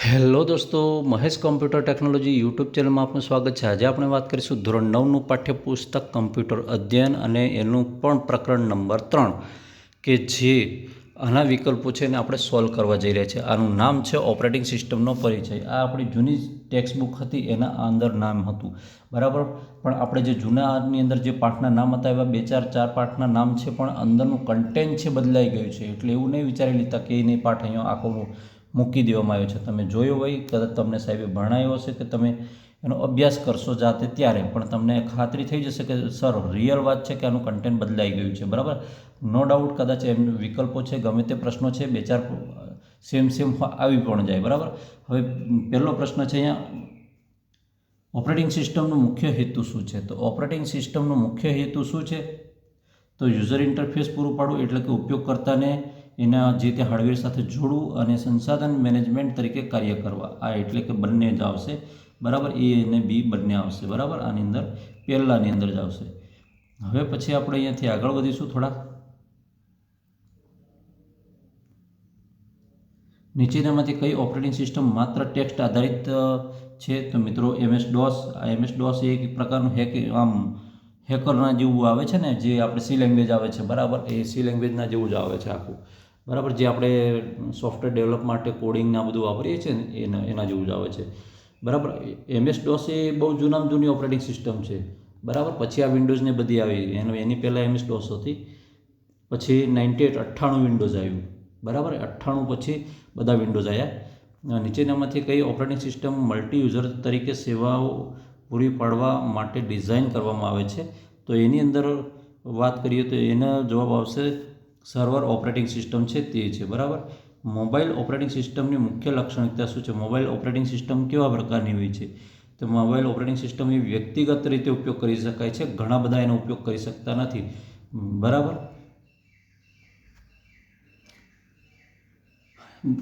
Hello દોસ્તો, Mahesh computer technology YouTube ચેનલમાં આપનું સ્વાગત છે। આજે આપણે વાત કરીશું ધોરણ 9નું પાઠ્યપુસ્તક કમ્પ્યુટર અધ્યયન અને એનું પણ પ્રકરણ નંબર 3 કે જે આના વિકલ્પો છે ને આપણે સોલ્વ કરવા જઈ રહ્યા છીએ। આનું નામ છે ઓપરેટિંગ સિસ્ટમનો પરિચય। આ આપણી જૂની ટેક્સ્ટ બુક હતી એના અંદર નામ હતું, બરાબર। પણ આપણે જે જૂનાની અંદર જે પાઠના નામ હતા એવા 2-4 પાઠના નામ છે, પણ અંદરનું કન્ટેન્ટ છે બદલાઈ ગયું છે। એટલે એવું નહીં વિચારી લેતા કે એ પાઠ અહીંયા આખો મૂકી દેવામાં આવ્યો છે। તમે જોયો હોય, કદાચ તમને સાહેબે ભણાવ્યો હશે કે તમે એનો અભ્યાસ કરશો જાતે ત્યારે, પણ તમને ખાતરી થઈ જશે કે સર રિયલ વાત છે કે આનું કન્ટેન્ટ બદલાઈ ગયું છે, બરાબર। નો ડાઉટ કદાચ એમ વિકલ્પો છે, ગમે તે પ્રશ્નો છે, 2-4 સેમ આવી પણ જાય, બરાબર। હવે પહેલો પ્રશ્ન છે અહીંયા, ઓપરેટિંગ સિસ્ટમનો મુખ્ય હેતુ શું છે? તો ઓપરેટિંગ સિસ્ટમનો મુખ્ય હેતુ શું છે? તો યુઝર ઇન્ટરફેસ પૂરું પાડવું, એટલે કે ઉપયોગકર્તાને એના જે તે હાર્ડવેર સાથે જોડવું અને સંસાધન મેનેજમેન્ટ તરીકે કાર્ય કરવા। આ એટલે કે બંને જ આવશે, બરાબર। એ અને બી બંને આવશે, બરાબર। આની અંદર પહેલાંની અંદર જ આવશે। હવે પછી આપણે અહીંયાથી આગળ વધીશું થોડા। નીચેનામાંથી કઈ ઓપરેટિંગ સિસ્ટમ માત્ર ટેક્સ્ટ આધારિત છે? તો મિત્રો MS-DOS। આ MS-DOS એ એક પ્રકારનું હેકરના જેવું આવે છે ને, જે આપણે સી લેંગ્વેજ આવે છે, બરાબર। એ સી લેંગ્વેજના જેવું જ આવે છે આખું, બરાબર। જે આપણે સોફ્ટવેર ડેવલપ માટે કોડિંગના બધું વાપરીએ છીએ ને એના જેવું જ આવે છે, બરાબર। MS-DOS એ બહુ જૂનામાં જૂની ઓપરેટિંગ સિસ્ટમ છે, બરાબર। પછી આ વિન્ડોઝને બધી આવી, એની પહેલાં MS-DOS હતી, પછી 98 વિન્ડોઝ આવ્યું, બરાબર। 98 પછી બધા વિન્ડોઝ આવ્યા। નીચેનામાંથી કઈ ઓપરેટિંગ સિસ્ટમ મલ્ટી યુઝર તરીકે સેવાઓ પૂરી પાડવા માટે ડિઝાઇન કરવામાં આવે છે? તો એની અંદર વાત કરીએ તો એનો જવાબ આવશે સર્વર ઓપરેટિંગ સિસ્ટમ છે તે છે, બરાબર। મોબાઈલ ઓપરેટિંગ સિસ્ટમની મુખ્ય લાક્ષણિકતા શું છે? મોબાઈલ ઓપરેટિંગ સિસ્ટમ કેવા પ્રકારની હોય છે? તો મોબાઈલ ઓપરેટિંગ સિસ્ટમ એ વ્યક્તિગત રીતે ઉપયોગ કરી શકાય છે, ઘણા બધા એનો ઉપયોગ કરી શકતા નથી, બરાબર।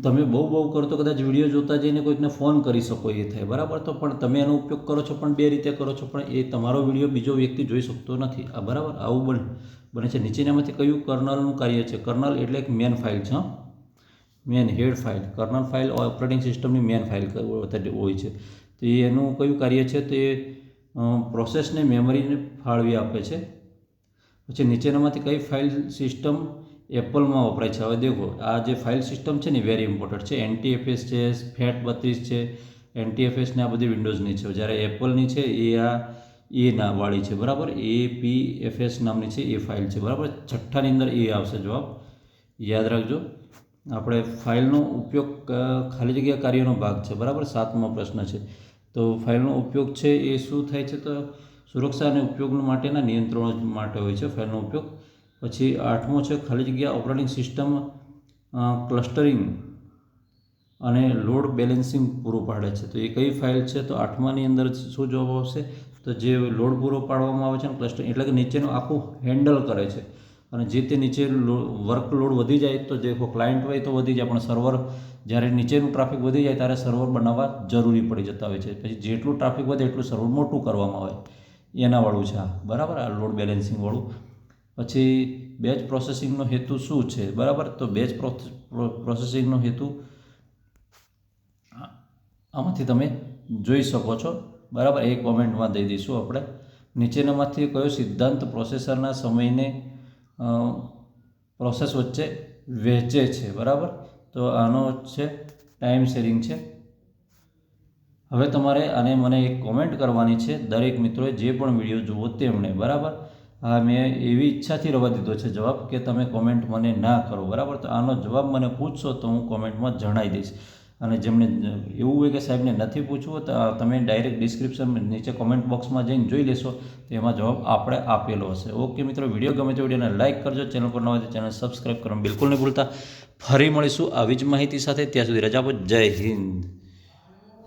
તમે બહુ કરો તો કદાચ વિડીયો જોતા જઈને કોઈકને ફોન કરી શકો એ થાય, બરાબર। તો પણ તમે એનો ઉપયોગ કરો છો પણ બે રીતે કરો છો, પણ એ તમારો વિડીયો બીજો વ્યક્તિ જોઈ શકતો નથી, આ બરાબર આવું બને છે। નીચેનામાંથી કયું કર્નલનું કાર્ય છે? કર્નલ એટલે એક મેન ફાઇલ છે, મેન હેડ ફાઇલ। કર્નલ ફાઇલ ઓપરેટિંગ સિસ્ટમની મેન ફાઇલ હોય છે। તો એનું કયું કાર્ય છે? તો એ પ્રોસેસને મેમરીને ફાળવી આપે છે। પછી નીચેનામાંથી કઈ ફાઇલ સિસ્ટમ એપલમાં વપરાય છે? હવે દેખો, આ જે ફાઇલ સિસ્ટમ છે ને વેરી ઇમ્પોર્ટન્ટ છે। NTFS છે, FAT32 છે, NTFS ને આ બધી વિન્ડોઝની છે, જ્યારે એપલની છે એ આ એ વાળી છે, બરાબર। APFS નામની છે એ ફાઇલ છે, બરાબર। છઠ્ઠાની અંદર એ આવશે જવાબ, યાદ રાખજો। આપણે ફાઇલનો ઉપયોગ ખાલી જગ્યા કાર્યનો ભાગ છે, બરાબર। 7મો પ્રશ્ન છે, તો ફાઇલનો ઉપયોગ છે એ શું થાય છે? તો સુરક્ષા અને ઉપયોગ માટેના નિયંત્રણો માટે હોય છે ફાઇલનો ઉપયોગ। પછી 8મો છે, ખાલી જગ્યા ઓપરેટિંગ સિસ્ટમ ક્લસ્ટરિંગ અને લોડ બેલેન્સિંગ પૂરું પાડે છે, તો એ કઈ ફાઇલ છે? તો 8માની અંદર શું જવાબ આવશે? તો જે લોડ પૂરો પાડવામાં આવે છે ને ક્લસ્ટરિંગ એટલે કે નીચેનું આખું હેન્ડલ કરે છે, અને જે તે નીચે વર્કલોડ વધી જાય તો દેખો ક્લાયન્ટ હોય તો વધી જાય, પણ સર્વર જ્યારે નીચેનું ટ્રાફિક વધી જાય ત્યારે સર્વર બનાવવા જરૂરી પડી જતા હોય છે। પછી જેટલું ટ્રાફિક વધે એટલું સર્વર મોટું કરવામાં આવે, એનાવાળું છે આ, બરાબર, આ લોડ બેલેન્સિંગવાળું। પછી બેચ પ્રોસેસિંગનો હેતુ શું છે? બરાબર, તો બેચ પ્રોસેસિંગનો હેતુ આમાંથી તમે જોઈ શકો છો, બરાબર। એ કોમેન્ટમાં દઈ દઈશું આપણે। નીચેનામાંથી કયો સિદ્ધાંત પ્રોસેસરના સમયને પ્રોસેસ વચ્ચે વહેંચે છે? બરાબર, તો આનો છે ટાઈમ શેરિંગ છે। હવે તમારે આને મને એક કોમેન્ટ કરવાની છે, દરેક મિત્રોએ જે પણ વિડીયો જુઓ તેમણે, બરાબર। હા, મેં એવી ઈચ્છાથી રવા દીધો છે જવાબ કે તમે કોમેન્ટ મને ના કરો, બરાબર। તો આનો જવાબ મને પૂછશો તો હું કોમેન્ટમાં જણાવી દઈશ, અને જેમને એવું હોય કે સાહેબને નથી પૂછવું તો તમે ડાયરેક્ટ ડિસ્ક્રિપ્શન નીચે કોમેન્ટ બોક્સમાં જઈને જોઈ લેશો, તો એમાં જવાબ આપણે આપેલો હશે। ઓકે મિત્રો, વિડીયો ગમે તો વિડીયોને લાઇક કરજો, ચેનલ પર ન હોય તો ચેનલ સબસ્ક્રાઈબ કરવાનું બિલકુલ નહીં ભૂલતા। ફરી મળીશું આવી જ માહિતી સાથે, ત્યાં સુધી રજા આપો। જય હિન્દ।